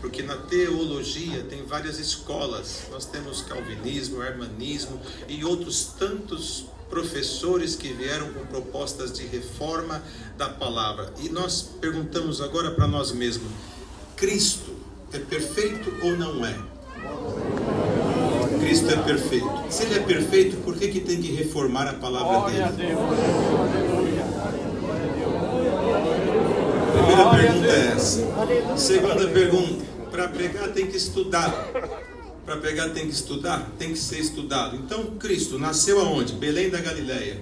porque na teologia tem várias escolas. Nós temos calvinismo, armanismo e outros tantos professores que vieram com propostas de reforma da palavra. E nós perguntamos agora para nós mesmos: Cristo é perfeito ou não é? Cristo é perfeito. Se ele é perfeito, por que tem que reformar a palavra dele? Primeira pergunta é essa. Segunda pergunta: para pregar tem que estudar. Para pregar tem que estudar? Tem que ser estudado. Então Cristo nasceu aonde? Belém da Galileia,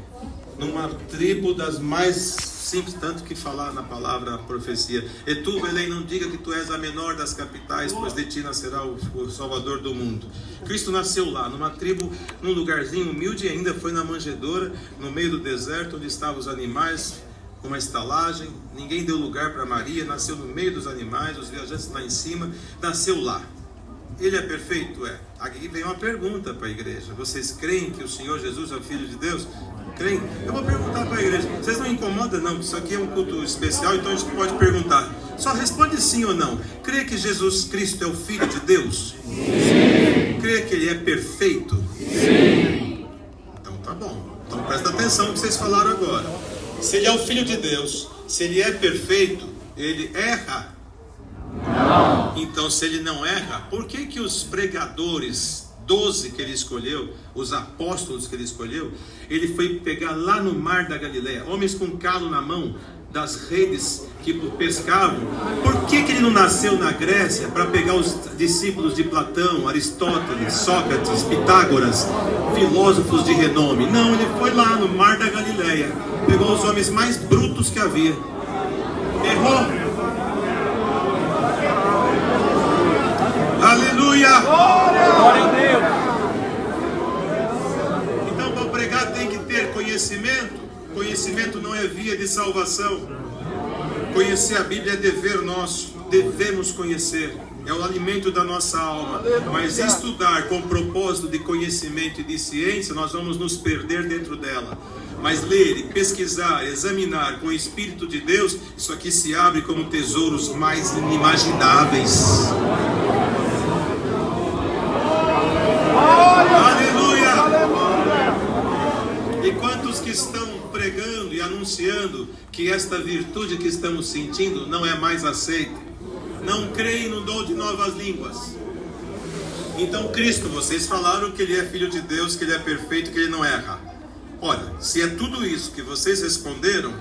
numa tribo das mais simples, tanto que falar na palavra, a profecia: e tu, Belém, não diga que tu és a menor das capitais, pois de ti nascerá o Salvador do mundo. Cristo nasceu lá, numa tribo, num lugarzinho humilde, e ainda foi na manjedoura, no meio do deserto, onde estavam os animais, uma estalagem. Ninguém deu lugar para Maria, nasceu no meio dos animais, os viajantes lá em cima, nasceu lá. Ele é perfeito? É. Aqui vem uma pergunta para a igreja: vocês creem que o Senhor Jesus é o Filho de Deus? Creem? Eu vou perguntar para a igreja. Vocês não incomodam não, isso aqui é um culto especial, então a gente pode perguntar. Só responde sim ou não. Crê que Jesus Cristo é o Filho de Deus? Sim. Crê que Ele é perfeito? Sim. Então tá bom. Então presta atenção no que vocês falaram agora. Se Ele é o Filho de Deus, se Ele é perfeito, Ele erra? Não. Então, se Ele não erra, por que os pregadores, 12 que Ele escolheu, os apóstolos que Ele escolheu, Ele foi pegar lá no mar da Galileia, homens com calo na mão, das redes que pescavam? Por que Ele não nasceu na Grécia para pegar os discípulos de Platão, Aristóteles, Sócrates, Pitágoras, filósofos de renome? Não, Ele foi lá no mar da Galileia, pegou os homens mais brutos que havia. Errou. Aleluia! Glória a Deus! Então, para pregar tem que ter conhecimento. Conhecimento não é via de salvação. Conhecer a Bíblia é dever nosso. Devemos conhecer. É o alimento da nossa alma. Mas estudar com propósito de conhecimento e de ciência, nós vamos nos perder dentro dela. Mas ler e pesquisar, examinar com o Espírito de Deus, isso aqui se abre como tesouros mais inimagináveis. Aleluia! E quantos que estão pregando e anunciando que esta virtude que estamos sentindo não é mais aceita? Não creem no dom de novas línguas. Então Cristo, vocês falaram que Ele é Filho de Deus, que Ele é perfeito, que Ele não erra. Olha, se é tudo isso que vocês responderam,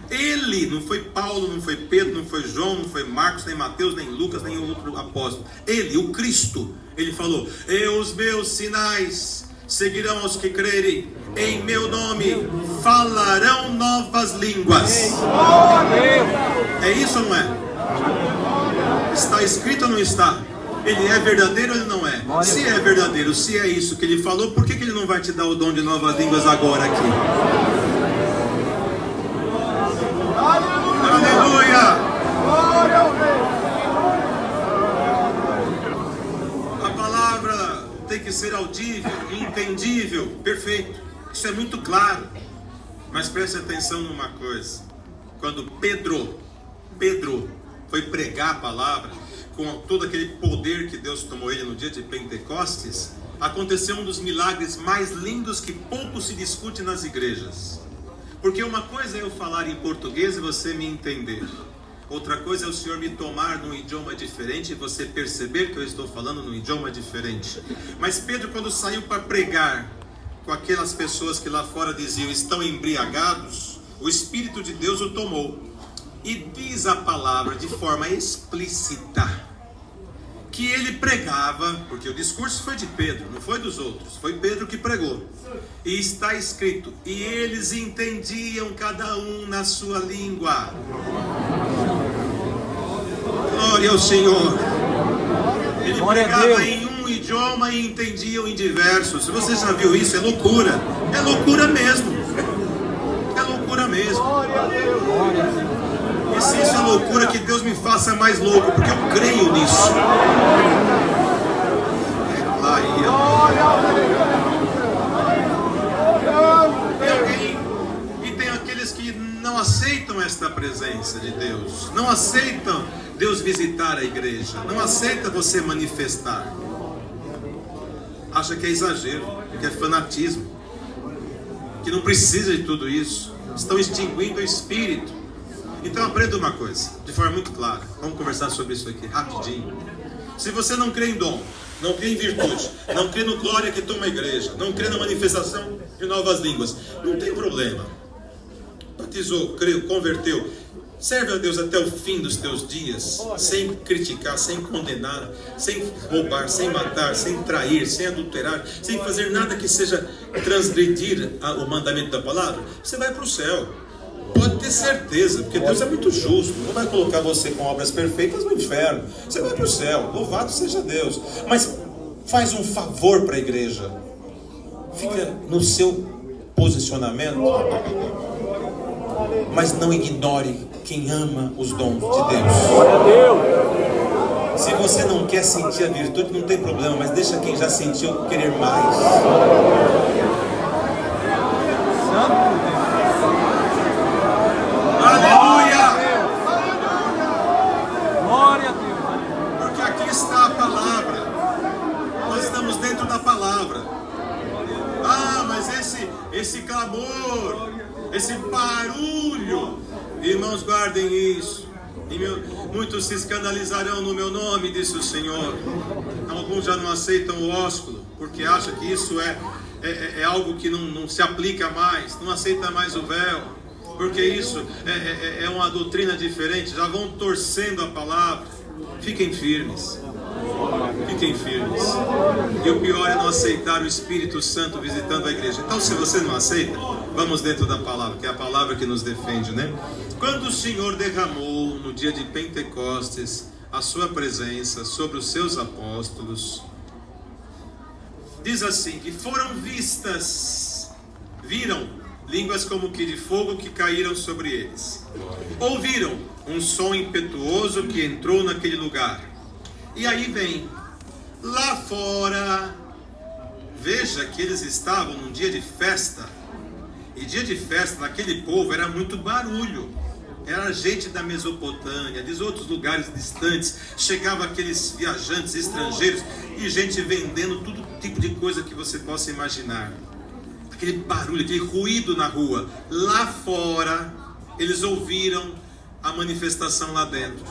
Ele, não foi Paulo, não foi Pedro, não foi João, não foi Marcos, nem Mateus, nem Lucas, nem outro apóstolo. Ele, o Cristo, Ele falou: e os meus sinais seguirão aos que crerem, em meu nome falarão novas línguas. É isso ou não é? Está escrito ou não está? Ele é verdadeiro ou ele não é? Se é verdadeiro, se é isso que Ele falou, por que Ele não vai te dar o dom de novas línguas agora aqui? Aleluia! A palavra tem que ser audível, entendível, perfeito. Isso é muito claro. Mas preste atenção numa coisa. Quando Pedro foi pregar a palavra, com todo aquele poder que Deus tomou ele no dia de Pentecostes, aconteceu um dos milagres mais lindos que pouco se discute nas igrejas. Porque uma coisa é eu falar em português e você me entender. Outra coisa é o Senhor me tomar num idioma diferente e você perceber que eu estou falando num idioma diferente. Mas Pedro, quando saiu para pregar com aquelas pessoas que lá fora diziam estão embriagados, o Espírito de Deus o tomou. E diz a palavra de forma explícita que ele pregava, porque o discurso foi de Pedro, não foi dos outros, foi Pedro que pregou. E está escrito: e eles entendiam cada um na sua língua. Glória ao Senhor. Ele pregava em um idioma e entendiam em diversos. Você já viu isso? É loucura. É loucura mesmo. É loucura mesmo. E se isso é loucura, que Deus me faça mais louco, porque eu creio nisso. E tem aqueles aqueles que não aceitam esta presença de Deus, não aceitam Deus visitar a igreja, não aceita você manifestar. Acha que é exagero, que é fanatismo, que não precisa de tudo isso. Estão extinguindo o Espírito. Então aprenda uma coisa, de forma muito clara. Vamos conversar sobre isso aqui, rapidinho. Se você não crê em dom, não crê em virtude, não crê no glória que toma a igreja, não crê na manifestação de novas línguas, não tem problema. Batizou, creu, converteu, serve a Deus até o fim dos teus dias, sem criticar, sem condenar, sem roubar, sem matar, sem trair, sem adulterar, sem fazer nada que seja transgredir o mandamento da palavra. Você vai para o céu. Pode ter certeza, porque Deus é muito justo. Não vai colocar você com obras perfeitas no inferno. Você vai para o céu, louvado seja Deus. Mas faz um favor para a igreja. Fica no seu posicionamento, mas não ignore quem ama os dons de Deus. Se você não quer sentir a virtude, não tem problema, mas deixa quem já sentiu querer mais. Aleluia! Glória a Deus! Porque aqui está a palavra. Nós estamos dentro da palavra. Ah, mas esse clamor, esse barulho, irmãos, guardem isso. Muitos se escandalizarão no meu nome, disse o Senhor. Alguns já não aceitam o ósculo, porque acham que isso é algo que não se aplica mais, não aceita mais o véu, porque isso é uma doutrina diferente. Já vão torcendo a palavra. Fiquem firmes. Fiquem firmes. E o pior é não aceitar o Espírito Santo visitando a igreja. Então, se você não aceita, vamos dentro da palavra, que é a palavra que nos defende, né? Quando o Senhor derramou no dia de Pentecostes a sua presença sobre os seus apóstolos, diz assim, que foram viram línguas como que de fogo que caíram sobre eles. Ouviram um som impetuoso que entrou naquele lugar. E aí vem, lá fora, veja que eles estavam num dia de festa. E dia de festa naquele povo era muito barulho. Era gente da Mesopotâmia, de outros lugares distantes. Chegava aqueles viajantes estrangeiros e gente vendendo todo tipo de coisa que você possa imaginar. Aquele barulho, aquele ruído na rua. Lá fora, eles ouviram a manifestação lá dentro.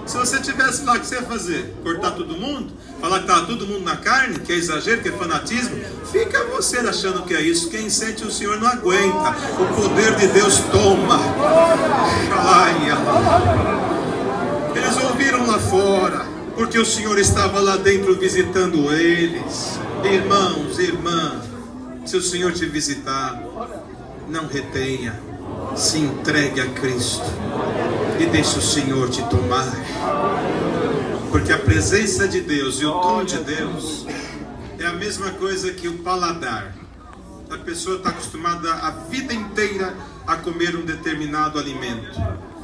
Se você estivesse lá, o que você ia fazer? Cortar todo mundo? Falar que estava todo mundo na carne? Que é exagero, que é fanatismo? Fica você achando que é isso. Quem sente o Senhor não aguenta. O poder de Deus toma. Eles ouviram lá fora, porque o Senhor estava lá dentro visitando eles. Irmãos, irmãs, se o Senhor te visitar, não retenha. Se entregue a Cristo e deixe o Senhor te tomar, porque a presença de Deus e o tom de Deus é a mesma coisa que o paladar. A pessoa está acostumada a vida inteira a comer um determinado alimento.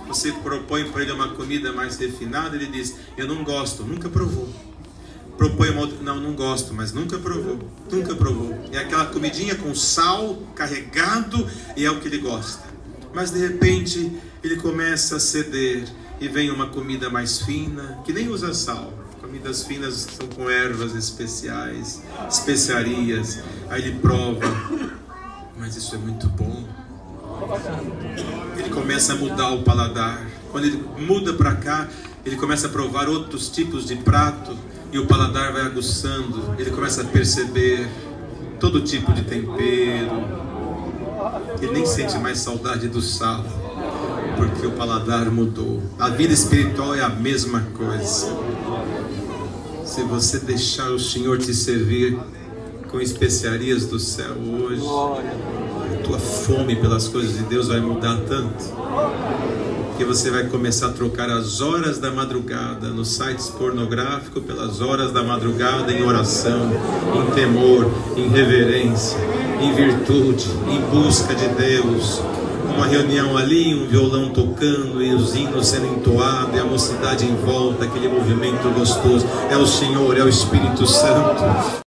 Você propõe para ele uma comida mais refinada, ele diz, eu não gosto, nunca provou. Propõe uma outra, não gosto, mas nunca provou. Nunca provou. É aquela comidinha com sal carregado e é o que ele gosta. Mas de repente ele começa a ceder e vem uma comida mais fina, que nem usa sal. Comidas finas são com ervas especiais, especiarias. Aí ele prova, mas isso é muito bom. Ele começa a mudar o paladar. Quando ele muda para cá, ele começa a provar outros tipos de prato e o paladar vai aguçando. Ele começa a perceber todo tipo de tempero. Ele nem sente mais saudade do sal, porque o paladar mudou. A vida espiritual é a mesma coisa. Se você deixar o Senhor te servir com especiarias do céu hoje, a tua fome pelas coisas de Deus vai mudar tanto, que você vai começar a trocar as horas da madrugada nos sites pornográficos pelas horas da madrugada em oração, em temor, em reverência, em virtude, em busca de Deus. Uma reunião ali, um violão tocando e os hinos sendo entoados e a mocidade em volta, aquele movimento gostoso. É o Senhor, é o Espírito Santo.